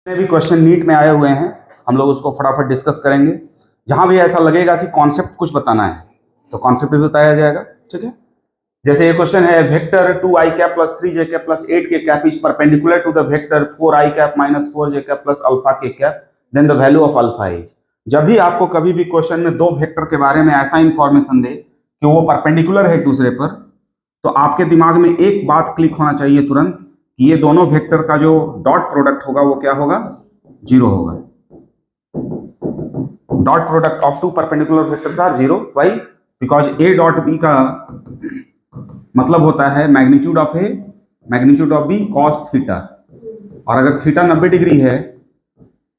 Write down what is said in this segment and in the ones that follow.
जितने भी question NEET में आए हुए हैं हम लोग उसको फटाफट डिस्कस करेंगे। जहां भी ऐसा लगेगा कि कॉन्सेप्ट कुछ बताना है तो कॉन्सेप्ट भी बताया जाएगा। ठीक है, जैसे ये क्वेश्चन है, vector 2i cap plus 3j cap plus 8k cap is perpendicular to the vector 4i cap minus 4j cap plus alpha k cap, then the value of alpha is. जब भी आपको कभी भी क्वेश्चन में दो vector के बारे में ऐसा इंफॉर्मेशन दे कि वो परपेंडिकुलर है एक दूसरे पर, तो आपके दिमाग में एक बात क्लिक होना चाहिए तुरंत कि ये दोनों वेक्टर का जो डॉट प्रोडक्ट होगा वो क्या होगा, जीरो होगा। Dot product of two perpendicular vectors are zero. Why? Because A dot B का मतलब होता है magnitude of A magnitude of B cos theta, और अगर थीटा 90 डिग्री है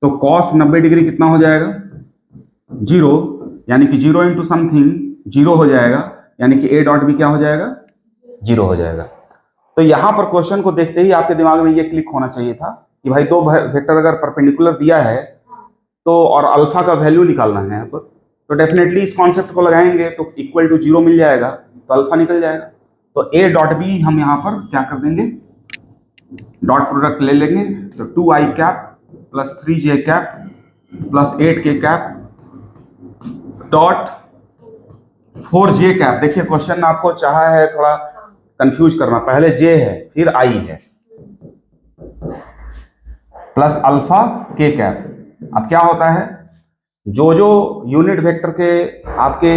तो कॉस 90 डिग्री कितना हो जाएगा, जीरो। यानी कि जीरो इंटू समथिंग जीरो हो जाएगा, यानी कि ए डॉट बी क्या हो जाएगा, जीरो हो जाएगा। तो यहां पर क्वेश्चन को देखते ही आपके दिमाग में ये क्लिक होना चाहिए था कि भाई दो वेक्टर अगर परपेंडिकुलर दिया है तो और अल्फा का वैल्यू निकालना है यहाँ पर, तो डेफिनेटली इस कॉन्सेप्ट को लगाएंगे तो इक्वल टू जीरो मिल जाएगा, तो अल्फा निकल जाएगा। तो ए डॉट बी हम यहाँ पर क्या कर देंगे, डॉट प्रोडक्ट ले लेंगे। तो 2i cap plus 3j cap plus 8k cap dot 4j cap. देखिए क्वेश्चन आपको चाहा है थोड़ा कंफ्यूज करना, पहले जे है फिर आई है प्लस अल्फा के कैप। अब क्या होता है, जो जो यूनिट वेक्टर के आपके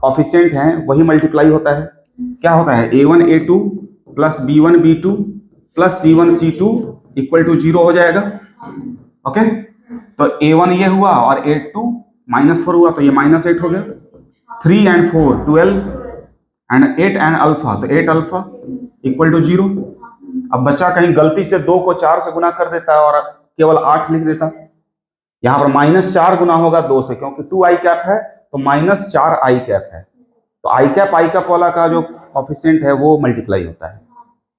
कॉफिशिएंट हैं वही मल्टीप्लाई होता है। क्या होता है, a1 a2 plus b1 b2 plus c1 c2 equal to zero हो जाएगा। ओके, तो a1 ये हुआ और a2 -4 हुआ तो ये -8 हो गया। 3 and 4 12 एंड 8 एंड अल्फा, तो 8 अल्फा इक्वल टू जीरो। अब बच्चा कहीं गलती से 2 को 4 से गुना कर देता है और केवल 8 लिख देता, यहां पर -4 गुना होगा 2 से, क्योंकि 2i कैप है तो -4i कैप है, तो आई कैप वाला का जो कॉफिशिएंट है वो मल्टीप्लाई होता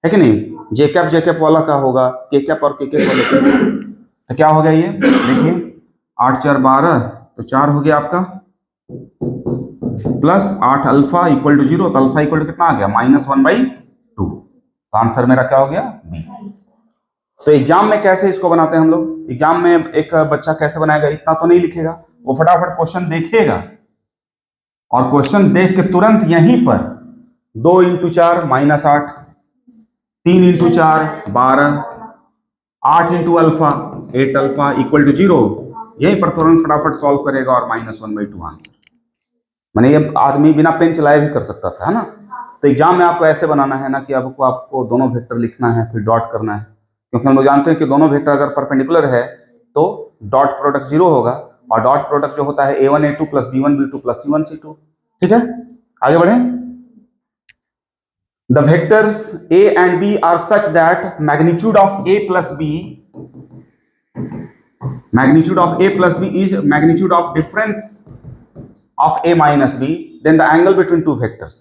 है कि नहीं। जे कैप वाला का होगा के कैप और के कैप वाले का। तो क्या हो गया ये देखिए, 8 4 12 तो 4 हो गया आपका, plus 8 alpha equal to zero, तो अल्फा इक्वल टू कितना आ गया, -1/2। तो आंसर मेरा क्या हो गया, बी। तो एग्जाम में कैसे इसको बनाते हैं हम लोग, एग्जाम में एक बच्चा कैसे बनाएगा, इतना तो नहीं लिखेगा, वो फटाफट क्वेश्चन देखेगा और क्वेश्चन देख के तुरंत यहीं पर 2 × 4 -8, 3 × 4 12, 8 × alpha 8 alpha equal to zero, यहीं पर तुरंत फटाफट सॉल्व करेगा और -1/2 आंसर। मैंने ये आदमी बिना पेन चलाए भी कर सकता था, है ना। तो एग्जाम में आपको ऐसे बनाना है ना कि आपको दोनों वेक्टर लिखना है फिर डॉट करना है, क्योंकि हम लोग जानते हैं कि दोनों वेक्टर अगर परपेंडिकुलर है तो डॉट प्रोडक्ट जीरो होगा, और डॉट प्रोडक्ट जो होता है a1 a2 plus b1 b2 plus c1 c2। ठीक है, आगे बढ़े। The vectors a and b are such that magnitude of a plus b is magnitude of difference of a minus b, then the angle between two vectors.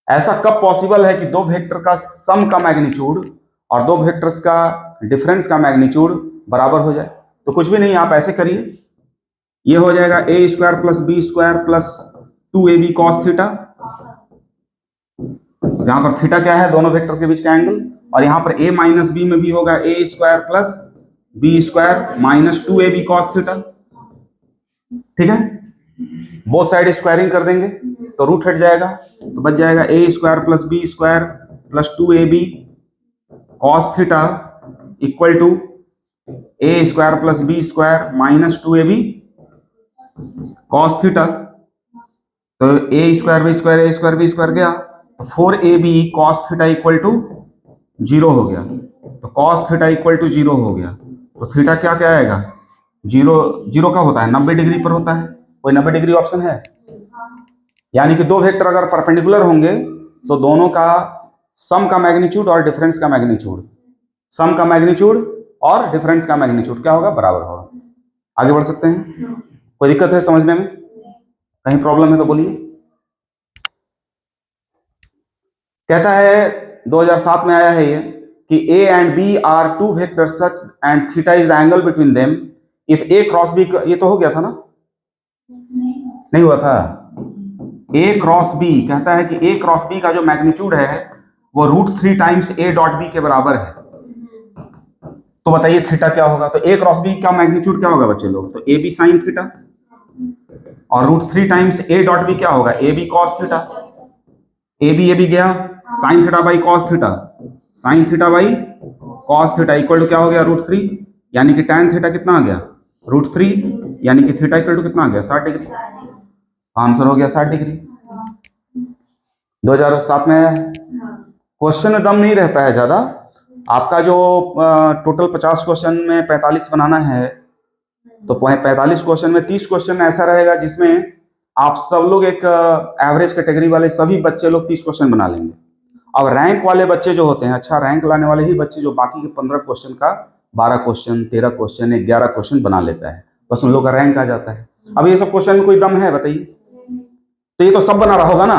ऐसा कब possible है कि दो vector का सम का मैग्नीट्यूड और दो वेक्टर्स का डिफरेंस का मैग्नीट्यूड बराबर हो जाए। तो कुछ भी नहीं, आप ऐसे करिए, ये हो जाएगा a square plus b square plus 2ab cos theta, जहां पर थीटा क्या है, दोनों वेक्टर के बीच का एंगल, और यहां पर a माइनस बी में भी होगा a square plus b square minus 2ab cos theta. ठीक है, बोथ साइड स्क्वायरिंग कर देंगे तो रूट हट जाएगा, तो बच जाएगा a square plus b square plus 2ab cos theta equal to a square plus b square minus 2ab cos theta. तो a स्क्वायर b स्क्वायर गया, तो 4ab cos theta equal to zero हो गया, तो cos theta equal to zero हो गया। तो theta क्या क्या आएगा, जीरो। जीरो का होता है 90 डिग्री पर होता है, कोई 90 डिग्री ऑप्शन है। यानी कि दो वेक्टर अगर परपेंडिकुलर होंगे तो दोनों का सम का मैग्नीट्यूड और डिफरेंस का मैग्नीट्यूड, सम का मैग्नीट्यूड और डिफरेंस का मैग्नीट्यूड क्या होगा, बराबर होगा। आगे बढ़ सकते हैं, कोई दिक्कत है समझने में, कहीं प्रॉब्लम है तो बोलिए। कहता है 2007 में आया है ये कि a and b are two vectors such and theta is the angle between them if a cross b, ये तो हो गया था ना, नहीं हुआ था। a क्रॉस b कहता है कि a क्रॉस b का जो मैग्नीट्यूड है वो √3 टाइम्स a डॉट b के बराबर है। तो बताइए थीटा क्या होगा? तो ए क्रॉस बी का मैग्नीट्यूड क्या होगा बच्चे लोग? तो ए बी साइन थीटा, और √3 टाइम्स ए डॉट बी क्या होगा? A B cos theta. A B गया, sine theta by cos theta, sine theta by cos theta equal to क्या हो गया? √3, यानी कि tan थीटा कितना आ गया? √3, यानी कि थीटा इक्वल टू कितना आ गया? 60 डिग्री। आंसर हो गया 60 डिग्री। 2007 में आया है। क्वेश्चन में दम नहीं रहता है ज्यादा। आपका जो टोटल 50 क्वेश्चन में 45 बनाना है, तो 45 क्वेश्चन में 30 क्वेश्चन ऐसा रहेगा जिसमें आप सब लोग एक एवरेज कैटेगरी वाले सभी बच्चे लोग 30 क्वेश्चन बना लेंगे। अब रैंक वाले बच्चे जो होते हैं, अच्छा रैंक लाने वाले ही बच्चे जो बाकी के 15 क्वेश्चन का 12 क्वेश्चन, 13 क्वेश्चन, 11 क्वेश्चन बना लेता है, बस उन लोग का रैंक आ जाता है। अब ये सब क्वेश्चन में कोई दम है बताइए? तो ये तो सब बना रहा होगा ना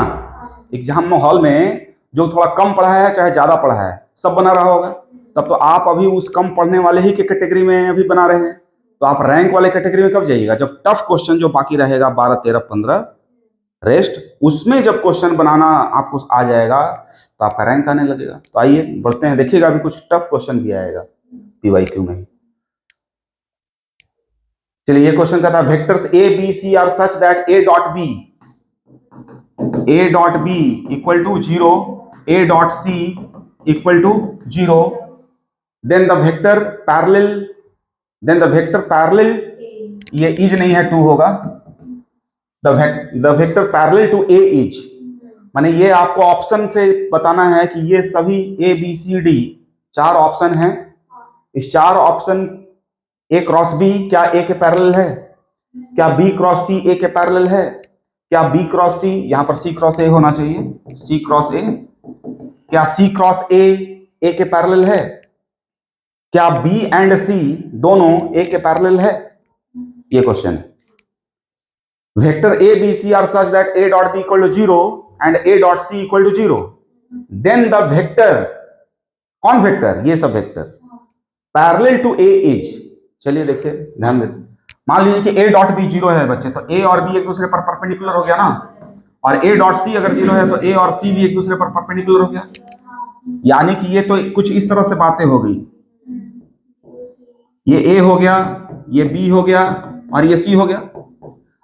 एग्जाम माहौल में। जो थोड़ा कम पढ़ा है चाहे ज्यादा पढ़ा है, सब बना रहा होगा। तब तो आप अभी उस कम पढ़ने वाले ही के कैटेगरी में अभी बना रहे हैं। तो आप रैंक वाले कैटेगरी में कब जाइएगा? जब टफ क्वेश्चन जो बाकी रहेगा 12, 13, 15 रेस्ट, उसमें जब क्वेश्चन बनाना आपको आ जाएगा तो आपका रैंक आने लगेगा। तो आइए बढ़ते हैं, देखिएगा अभी कुछ टफ क्वेश्चन भी आएगा PYQ में। चलिए ये क्वेश्चन कहता है vectors A B C are such that A dot B equal to 0, A dot C equal to 0, then the vector parallel, ये इज नहीं है, टू होगा। The vector parallel to A is, माने ये आपको ऑप्शन से बताना है कि ये सभी A B C D 4 option हैं। इस 4 ऑप्शन ए क्रॉस बी क्या ए के पैरेलल है? क्या बी क्रॉस सी ए के पैरेलल है? क्या बी क्रॉस सी, यहां पर सी क्रॉस ए होना चाहिए, सी क्रॉस ए, क्या सी क्रॉस ए के पैरेलल है? क्या बी एंड सी दोनों ए के पैरेलल है? ये क्वेश्चन है। Vector A B C are such that A dot B equal to 0 and A dot C equal to 0, then the vector, कौन वेक्टर? ये सब vector parallel to A is. चलिए देखिए ध्यान देते, मान लीजिए कि ए डॉट बी 0 है बच्चे, तो ए और बी एक दूसरे पर परपेंडिकुलर हो गया ना, और ए डॉट सी अगर 0 है तो ए और सी भी एक दूसरे पर परपेंडिकुलर हो गया। यानी कि ये तो कुछ इस तरह से बातें हो गई, ये ए हो गया, ये बी हो गया, और ये सी हो गया।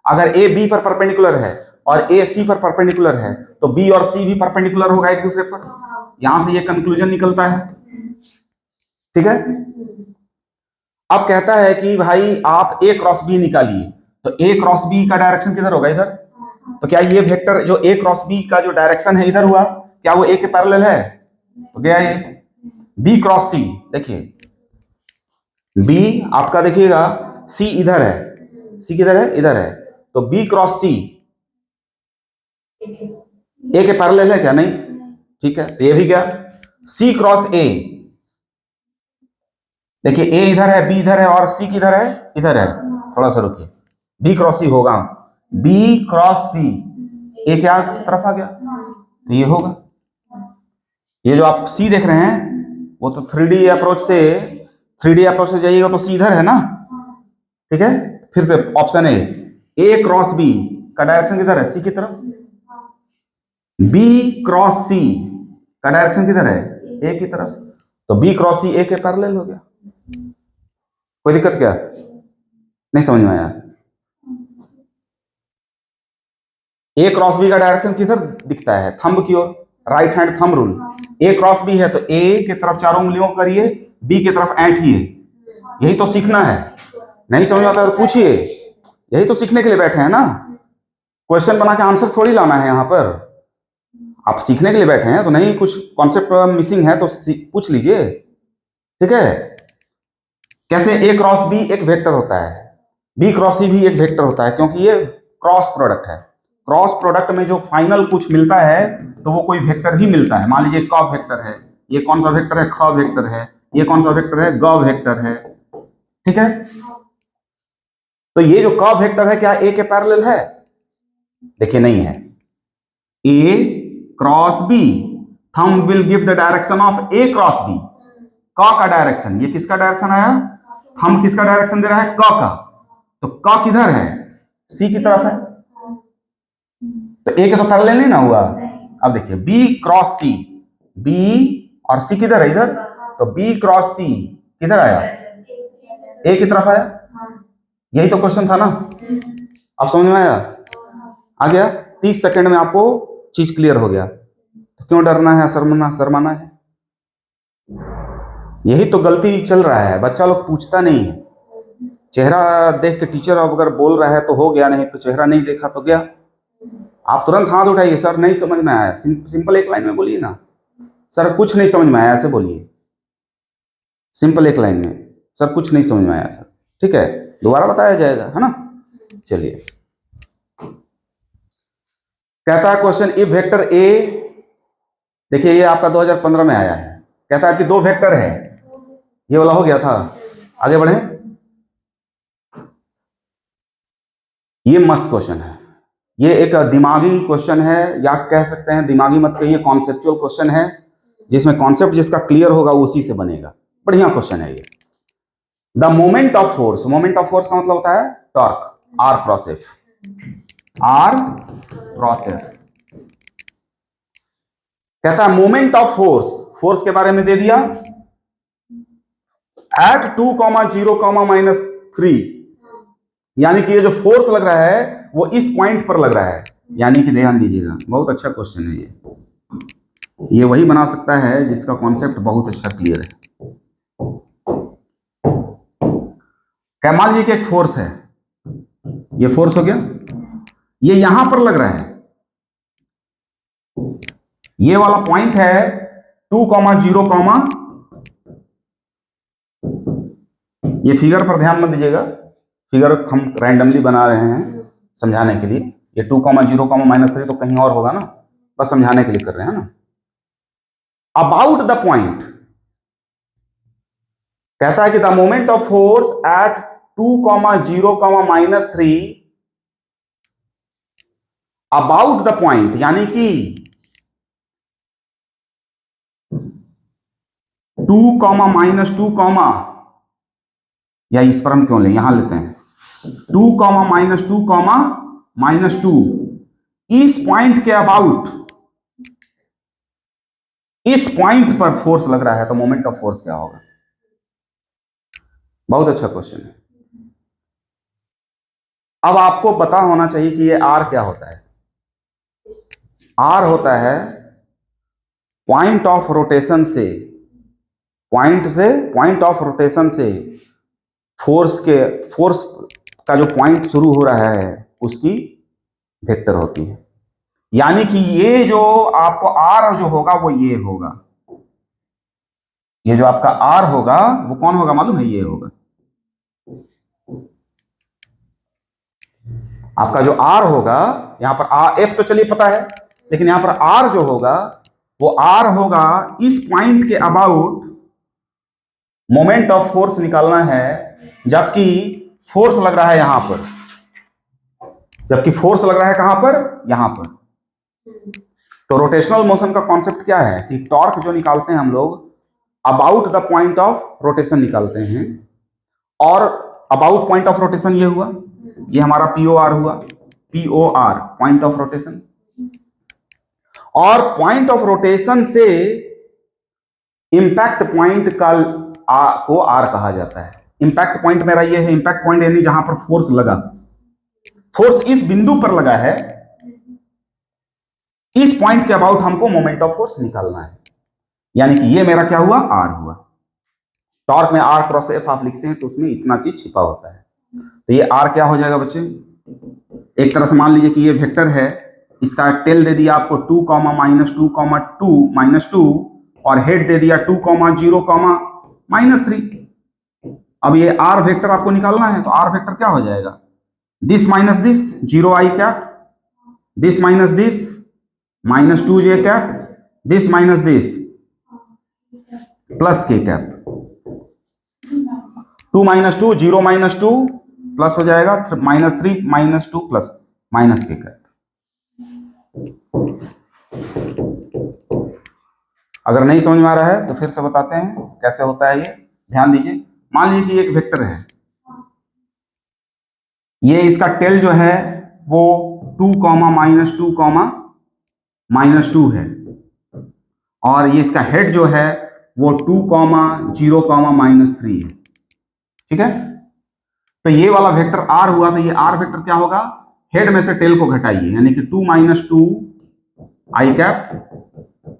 अगर ए बी पर परपेंडिकुलर है और ए सी पर परपेंडिकुलर है, तो बी और सी भी परपेंडिकुलर होगा एक दूसरे पर। यहां से ये कंक्लूजन निकलता है, ठीक है। अब कहता है कि भाई आप ए क्रॉस बी निकालिए, तो ए क्रॉस बी का डायरेक्शन किधर होगा? इधर। तो क्या ये वेक्टर जो ए क्रॉस बी का जो डायरेक्शन है इधर हुआ, क्या वो ए के पैरेलल है? तो गया ये बी क्रॉस सी, देखिए बी आपका देखिएगा सी इधर है, सी किधर है? इधर है। तो बी क्रॉस सी ए के पैरेलल है क्या? नहीं, ठीक है, तो ये भी गया। सी क्रॉस ए, देखिए ए इधर है, बी इधर है, और सी किधर है? इधर है। थोड़ा सा रुकिए, बी क्रॉस सी होगा, बी क्रॉस सी, ए क्या तरफ आ गया? तो ये होगा। ये जो आप सी देख रहे हैं वो तो 3D अप्रोच से जाइएगा तो सी इधर है ना, ठीक है। फिर से ऑप्शन ए क्रॉस बी का डायरेक्शन किधर है? सी की तरफ। बी क्रॉस सी का डायरेक्शन किधर है? ए की तरफ। तो बी क्रॉस सी ए के पैरेलल हो गया। कोई दिक्कत क्या? नहीं समझ में आया? ए क्रॉस बी का डायरेक्शन किधर दिखता है? थंब की ओर, राइट हैंड थंब रूल। ए क्रॉस बी है तो ए की तरफ 4 उंगलियों करिए, बी की तरफ ऐंठिए। यही तो सीखना है। नहीं समझ आता तो पूछिए, यही तो सीखने के लिए बैठे हैं ना। क्वेश्चन बना के आंसर थोड़ी लाना है यहाँ पर। आप सीखने के लिए बैठे हैं, तो नहीं कुछ कॉन्सेप्ट मिसिंग है तो पूछ लीजिए, ठीक है। कैसे ए क्रॉस बी एक वेक्टर होता है, बी क्रॉस सी भी एक वेक्टर होता है, क्योंकि ये क्रॉस प्रोडक्ट है। क्रॉस प्रोडक्ट में जो फाइनल कुछ मिलता है तो वो कोई वेक्टर ही मिलता है। मान लीजिए क वेक्टर है, ये कौन सा वेक्टर है? ख वेक्टर है। ये कौन सा वेक्टर है? ग वेक्टर है, ठीक है। तो ये जो क वेक्टर है क्या ए के पैरेलल है? देखिए नहीं है। A cross B, thumb will give the direction of A cross B. क का डायरेक्शन, ये किसका डायरेक्शन आया? थंब किसका डायरेक्शन दे रहा है? क का। तो क किधर है? सी की तरफ है। तो ए के तो पैरेलल नहीं ना हुआ। अब देखिए बी क्रॉस सी, बी और सी किधर है? इधर। तो बी क्रॉस सी किधर आया, ए की तरफ आया, यही तो क्वेश्चन था ना। अब समझ में आया, आ गया। 30 सेकंड में आपको चीज क्लियर हो गया। तो क्यों डरना है, शर्माना है? यही तो गलती चल रहा है, बच्चा लोग पूछता नहीं है। चेहरा देख के टीचर अगर बोल रहा है तो हो गया, नहीं तो चेहरा नहीं देखा तो गया। आप तुरंत हाथ उठाइए, सर नहीं समझ में आया। सिंपल एक लाइन में बोलिए ना, सर कुछ नहीं समझ में आया, ऐसे बोलिए सिंपल एक लाइन में, सर कुछ नहीं समझ में आया सर। ठीक है, दोबारा बताया जाएगा, है ना। चलिए, कहता है क्वेश्चन, इफ वेक्टर ए, देखिए ये आपका 2015 में आया है। कहता है कि दो वेक्टर है, ये वाला हो गया था। आगे बढ़े, ये मस्त क्वेश्चन है, ये एक दिमागी क्वेश्चन है, या कह सकते हैं दिमागी मत कहिए, कॉन्सेप्चुअल क्वेश्चन है, जिसमें कॉन्सेप्ट जिसका क्लियर होगा उसी से बनेगा। बढ़िया क्वेश्चन है ये। The moment of force, moment of force का मतलब होता है torque, R cross F, R cross F. कहता है मोमेंट ऑफ फोर्स, फोर्स के बारे में दे दिया, एट 2,0, यानी कि ये जो फोर्स लग रहा है वो इस पॉइंट पर लग रहा है। यानी कि ध्यान दीजिएगा, बहुत अच्छा क्वेश्चन है ये वही बना सकता है जिसका कॉन्सेप्ट बहुत अच्छा क्लियर है। क्या, मान लीजिए कि एक फोर्स है, ये फोर्स हो गया, ये यहां पर लग रहा है, ये वाला पॉइंट है 2,0, ये फिगर पर ध्यान मत दीजिएगा, फिगर हम रैंडमली बना रहे हैं समझाने के लिए। ये 2,0, -3 तो कहीं और होगा ना, बस समझाने के लिए कर रहे हैं ना। अबाउट द पॉइंट, कहता है कि the moment of force at 2,0, -3 about the point, यानी कि 2, -2, या इस पर हम क्यों लें, यहां लेते हैं 2, -2, इस पॉइंट के अबाउट, इस पॉइंट पर फोर्स लग रहा है, तो मोमेंट ऑफ फोर्स क्या होगा। बहुत अच्छा क्वेश्चन है। अब आपको पता होना चाहिए कि ये आर क्या होता है। आर होता है पॉइंट ऑफ रोटेशन से, पॉइंट ऑफ रोटेशन से फोर्स का जो पॉइंट शुरू हो रहा है उसकी वेक्टर होती है। यानी कि ये जो आपको आर जो होगा वो ये होगा, ये जो आपका आर होगा वो कौन होगा मालूम है, ये होगा। आपका जो आर होगा, यहां पर आर एफ तो चलिए पता है, लेकिन यहां पर आर जो होगा वो आर होगा इस पॉइंट के अबाउट। मोमेंट ऑफ फोर्स निकालना है, जबकि फोर्स लग रहा है यहां पर, जबकि फोर्स लग रहा है कहां पर, यहां पर। तो रोटेशनल मोशन का कॉन्सेप्ट क्या है कि टॉर्क जो निकालते हैं हम लोग about the point of rotation निकालते हैं, और अबाउट पॉइंट ऑफ रोटेशन ये हुआ, ये हमारा पीओआर हुआ, पीओआर पॉइंट ऑफ रोटेशन। और पॉइंट ऑफ रोटेशन से इंपैक्ट पॉइंट को आर कहा जाता है। इंपैक्ट पॉइंट मेरा ये है, इंपैक्ट पॉइंट यानी जहां पर फोर्स लगा, फोर्स इस बिंदु पर लगा है, इस पॉइंट के अबाउट हमको मोमेंट ऑफ फोर्स निकालना है। यानी कि ये मेरा क्या हुआ, आर हुआ। टॉर्क में आर क्रॉस एफ आप लिखते हैं तो उसमें इतना चीज छिपा होता है। तो ये आर क्या हो जाएगा बच्चे, एक तरह से मान लीजिए कि ये वेक्टर है, इसका टेल दे दिया आपको 2, -2, और हेड दे दिया 2, 0, -3। अब ये आर वेक्टर आपको निकालना है, तो आर वेक्टर क्या हो जाएगा, this minus this, 0 I cap, this minus this, -2 J cap, this minus this, plus K cap. 2 -2, 0 -2 plus हो जाएगा -3 -2 प्लस -K कैप। अगर नहीं समझ में आ रहा है तो फिर से बताते हैं कैसे होता है ये, ध्यान दीजिए। मान लीजिए कि एक वेक्टर है, ये इसका टेल जो है वो 2, -2, -2 है, और ये इसका हेड जो है वो 2,0,-3 है। ठीक है, तो ये वाला वेक्टर आर हुआ, तो ये आर वेक्टर क्या होगा, हेड में से टेल को घटाइए, यानी कि 2 - 2 I cap,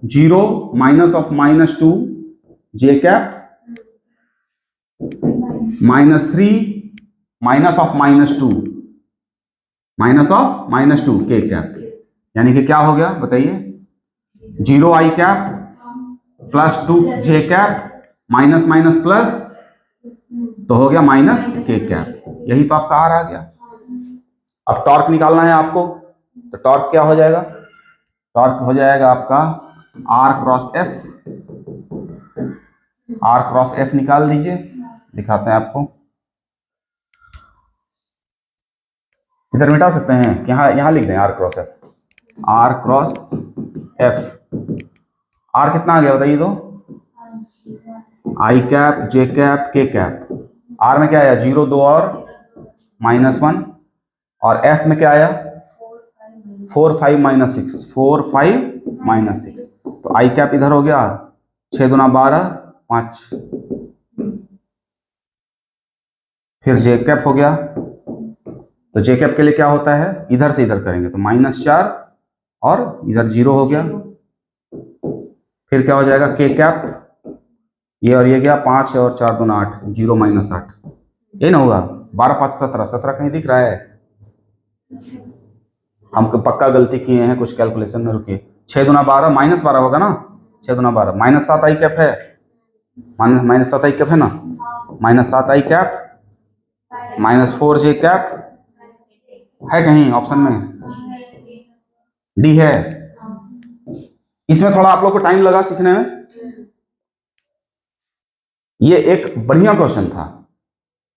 0 -2 J cap, -3 -2 K cap, यानी कि क्या हो गया बताइए, 0 आई cap plus 2 J cap minus minus plus, तो हो गया माइनस के कैप। यही तो आपका आर आ गया। अब टॉर्क निकालना है आपको, तो टॉर्क क्या हो जाएगा, टॉर्क हो जाएगा आपका R cross F. R cross F निकाल दीजिए, दिखाते हैं आपको। इधर मिटा सकते हैं, यहां यहां लिख दें R cross F. R cross F, R कितना आ गया बताइए तो, I cap, J cap, K cap. R में क्या आया, 0 2 और -1, और एफ में क्या आया 4 5 -6, 4 5 -6। तो आई कैप इधर हो गया 6 दूना 12 5, फिर जे कैप हो गया, तो जे कैप के लिए क्या होता है, इधर से इधर करेंगे तो -4 और इधर 0 हो गया, फिर क्या हो जाएगा के कैप, ये और ये गया 5 और 4 दूना 8, 0 -8, ये ना होगा 12 5 17, 17 कहीं दिख रहा है, हमको पक्का गलती किए हैं कुछ कैलकुलेशन में, रुकिए 6 दूना 12 -12 होगा ना, 6 दूना 12 -7 आई कैप है, -7 आई कैप है ना, -7 आई कैप -4 जे कैप है कहीं ऑप्शन में, डी है। इसमें थोड़ा आप लोग को टाइम लगा सीखने में, ये एक बढ़िया क्वेश्चन था,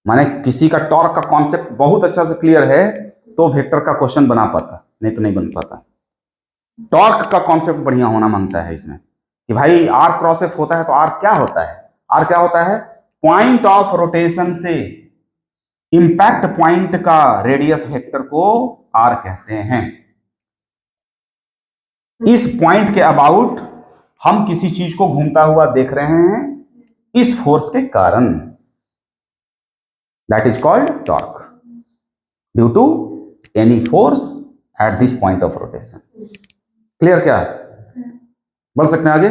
माने किसी का टॉर्क का कॉन्सेप्ट बहुत अच्छा से क्लियर है तो वेक्टर का क्वेश्चन बना पाता, नहीं तो नहीं बन पाता। टॉर्क का कॉन्सेप्ट बढ़िया होना मांगता है इसमें कि भाई आर क्रॉस एफ होता है तो आर क्या होता है, आर क्या होता है, पॉइंट ऑफ रोटेशन से इंपैक्ट पॉइंट का रेडियस वेक्टर को आर कहते हैं। इस पॉइंट के अबाउट हम किसी चीज को घूमता हुआ देख रहे हैं इस फोर्स के कारण, that is called torque due to any force at this point of rotation. Clear क्या है, बढ़ सकते हैं आगे,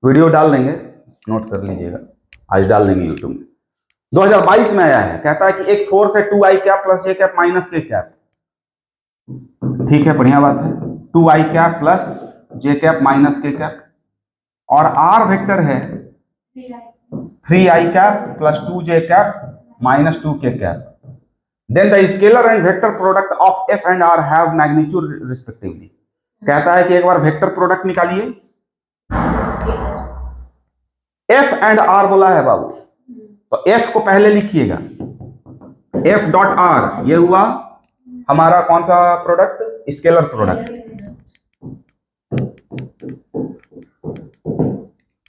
वीडियो डाल देंगे, नोट कर लीजिएगा, आज डाल देंगे यूट्यूब में। 2022 में आया है, कहता है कि एक फोर्स है 2 I cap plus J cap minus K cap, ठीक है बढ़िया बात है, 2 I cap plus J cap minus K cap, और आर वेक्टर है 3 I cap plus 2 J cap minus 2 K cap, then the scalar and vector product of F and R have magnitude respectively. कहता है कि एक बार vector product निकालिए, F and R बोला है बाबू, तो एफ को पहले लिखिएगा, एफ डॉट आर, ये हुआ हमारा कौन सा प्रोडक्ट, स्केलर प्रोडक्ट।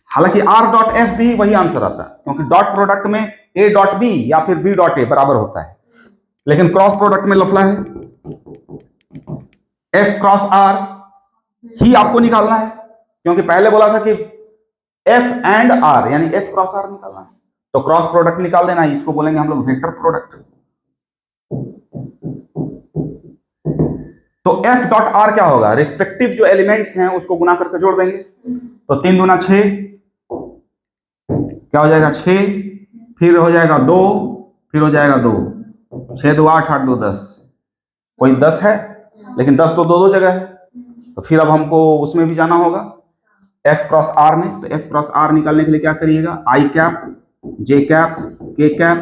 हालांकि आर डॉट एफ भी वही आंसर आता है, क्योंकि डॉट प्रोडक्ट में ए डॉट बी या फिर बी डॉट ए बराबर होता है, लेकिन क्रॉस प्रोडक्ट में लफड़ा है, एफ क्रॉस आर ही आपको निकालना है, क्योंकि पहले बोला था कि एफ एंड आर, यानी एफ क्रॉस आर निकालना है, तो क्रॉस प्रोडक्ट निकाल देना है, इसको बोलेंगे हम लोग वेक्टर प्रोडक्ट। तो एफ डॉट आर क्या होगा, रिस्पेक्टिव जो एलिमेंट्स हैं उसको गुना करके जोड़ देंगे, तो 3 दूना 6, क्या हो जाएगा 6, फिर हो जाएगा 2, फिर हो जाएगा 2, 6 2 8 8 2 10, कोई 10 है, लेकिन 10 तो 2 2 जगह है, तो फिर अब हमको उसमें भी जाना होगा एफ क्रॉस आर में, तो एफ क्रॉस आर निकालने के लिए क्या करिएगा, आई cap, J cap, K cap,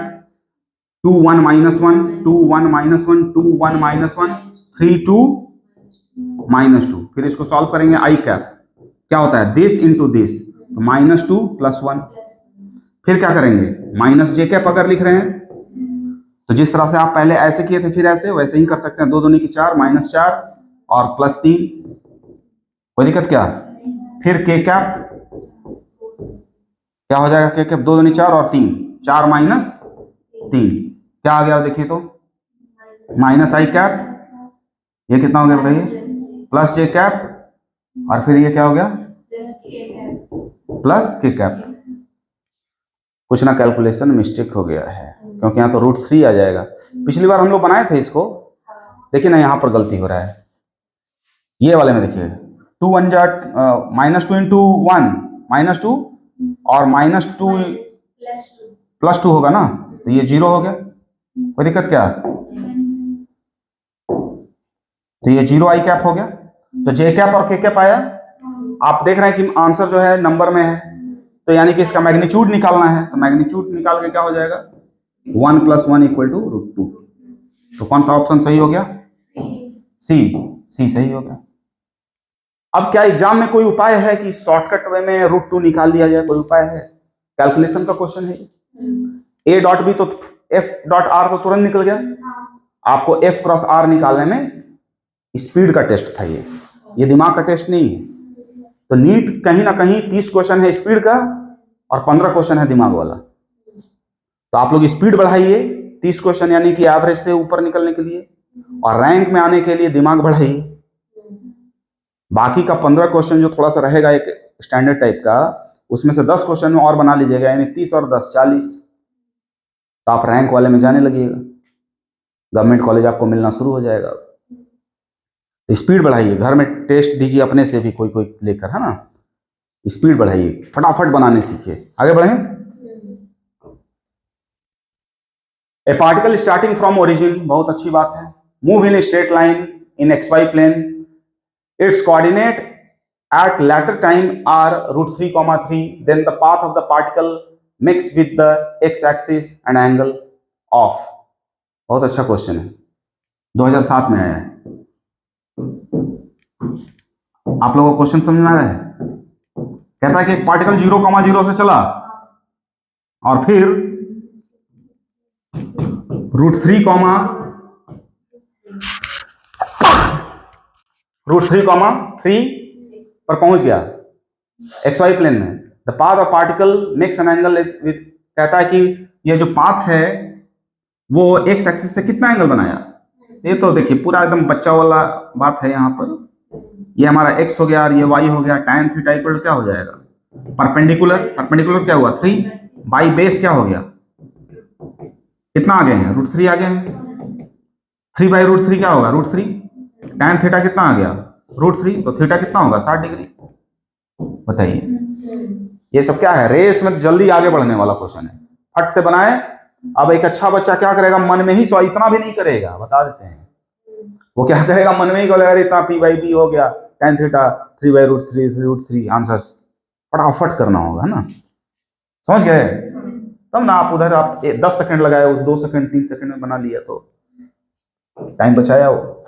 2 1 -1 2 1 -1 2 1 -1 3 2 -2, फिर इसको सॉल्व करेंगे, आई कैप क्या होता है दिस इंटू दिस, तो -2 + 1, फिर क्या करेंगे माइनस जे कैप अगर लिख रहे हैं तो जिस तरह से आप पहले ऐसे किए थे फिर ऐसे वैसे ही कर सकते हैं, 2 दूनी की 4 -4 और +3, कोई दिक्कत क्या, फिर के कैप क्या हो जाएगा, के कैप 2 दूनी 4 और 3 4 -3 क्या आ गया देखिए तो माइनस आई कैप, ये कितना हो गया बताइए, प्लस जे कैप, और फिर ये क्या हो गया प्लस के कैप। कुछ ना कैलकुलेशन मिस्टेक हो गया है, क्योंकि यहाँ तो √3 आ जाएगा। पिछली बार हम लोग बनाए थे इसको, देखिए ना यहाँ पर गलती हो रहा है। ये वाले में देखिए 2 1 जा -2 इंटू 1 -2 और -2 +2 होगा ना, तो ये 0 हो गया। कोई दिक्कत क्या? तो ये 0 आई कैप हो गया। तो जे कैप और के कैप आया। आप देख रहे हैं कि आंसर जो है नंबर में है, तो यानी कि इसका मैग्नीट्यूड निकालना है। तो मैग्नीट्यूड निकाल के क्या हो जाएगा? 1 + 1 = √2। तो कौन सा ऑप्शन सही हो गया? सी सही हो गया। अब क्या एग्जाम में कोई उपाय है कि शॉर्टकट वे में √2 निकाल लिया जाए? कोई उपाय है? कैलकुलेशन का क्वेश्चन है। A.B तो F.R तो तुरंत निकल गया। आपको F क्रॉस R निकालने में स्पीड का टेस्ट था, ये दिमाग का टेस्ट नहीं है। तो नीट कहीं ना कहीं 30 क्वेश्चन है स्पीड का और 15 क्वेश्चन है दिमाग वाला। तो आप लोग स्पीड बढ़ाइए 30 क्वेश्चन यानी कि एवरेज से ऊपर निकलने के लिए, और रैंक में आने के लिए दिमाग बढ़ाइए। बाकी का 15 क्वेश्चन जो थोड़ा सा रहेगा एक स्टैंडर्ड टाइप का, उसमें से 10 क्वेश्चन में और बना लीजिएगा, यानी 30 और 10 40। तो आप रैंक वाले में जाने लगिएगा, गवर्नमेंट कॉलेज आपको मिलना शुरू हो जाएगा। तो स्पीड बढ़ाइए, घर में टेस्ट दीजिए अपने से भी कोई लेकर, है ना। स्पीड बढ़ाइए, फटाफट बनाने सीखिए। आगे बढ़े। A particle starting from origin, बहुत अच्छी बात है। Move in straight line in XY plane, its coordinate at latter time are √3, 3, then the path of the particle mix with the x-axis and angle of। बहुत अच्छा question है, 2007 में आया है। आप लोगों को क्वेश्चन समझ में आ रहा है? कहता है कि एक पार्टिकल 0,0 से चला और फिर √3, √3, 3 पर पहुंच गया XY प्लेन में। The path of particle makes an angle with, कहता है कि ये जो पाथ है वो एक्स एक्सिस से कितना एंगल बनाया। ये तो देखिए पूरा एकदम बच्चा वाला बात है। यहाँ पर ये हमारा x हो गया और ये y हो गया। tan थीटा इक्वल क्या हो जाएगा? परपेंडिकुलर क्या हुआ? 3 बाई बेस क्या हो गया? कितना आ गए हैं? √3 आ गए हैं। 3 बाई √3 क्या होगा? √3। tan थीटा कितना आ गया? √3। तो थीटा कितना होगा? 60 डिग्री। बताइए ये सब क्या है? रेस में जल्दी आगे बढ़ने वाला क्वेश्चन है, फट से बनाए। अब एक अच्छा बच्चा क्या करेगा? मन में ही इतना भी नहीं करेगा, बता देते हैं। वो क्या करेगा? मन में ही बोलेगा इतना p/b हो गया, tan थीटा 3 बाई √3 आंसर फटाफट करना होगा, है ना। समझ गए? तब ना आप उधर आप 10 सेकंड लगाए, 2 सेकंड 3 सेकंड में बना लिया, तो टाइम बचाया वो।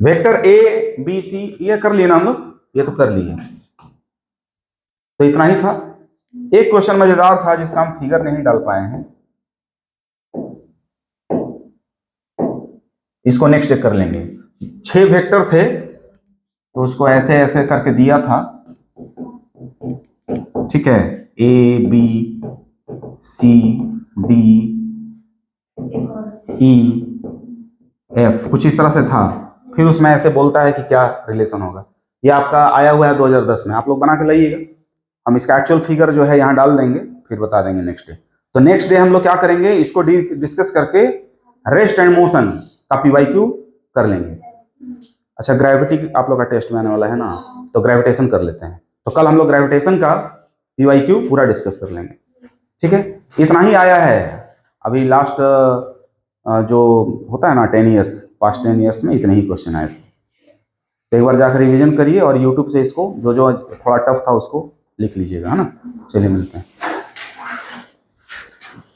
वेक्टर A B C ये कर लिए ना हम लोग, ये तो कर लिए। तो इतना ही था। एक क्वेश्चन मजेदार था जिसका हम फिगर नहीं डाल पाए हैं, इसको नेक्स्ट कर लेंगे। 6 वेक्टर थे तो उसको ऐसे ऐसे करके दिया था, ठीक है। A B C D E F कुछ इस तरह से था। फिर उसमें ऐसे बोलता है कि क्या रिलेशन होगा। ये आपका आया हुआ है 2010 में, आप लोग बना के लाइएगा। हम इसका एक्चुअल फिगर जो है यहाँ डाल देंगे, फिर बता देंगे नेक्स्ट डे। तो नेक्स्ट डे हम लोग क्या करेंगे, इसको डिस्कस करके रेस्ट एंड मोशन का PYQ कर लेंगे। अच्छा, ग्रेविटी आप लोग का टेस्ट में आने वाला है ना, तो ग्रेविटेशन कर लेते हैं। तो कल हम लोग ग्रेविटेशन का PYQ पूरा डिस्कस कर लेंगे, ठीक है। इतना ही आया है अभी लास्ट जो होता है ना 10 ईयर्स, पास्ट 10 ईयर्स में इतने ही क्वेश्चन आए थे। तो एक बार जाकर रिवीजन करिए और यूट्यूब से इसको जो जो थोड़ा टफ था उसको लिख लीजिएगा, है ना। चलिए मिलते हैं।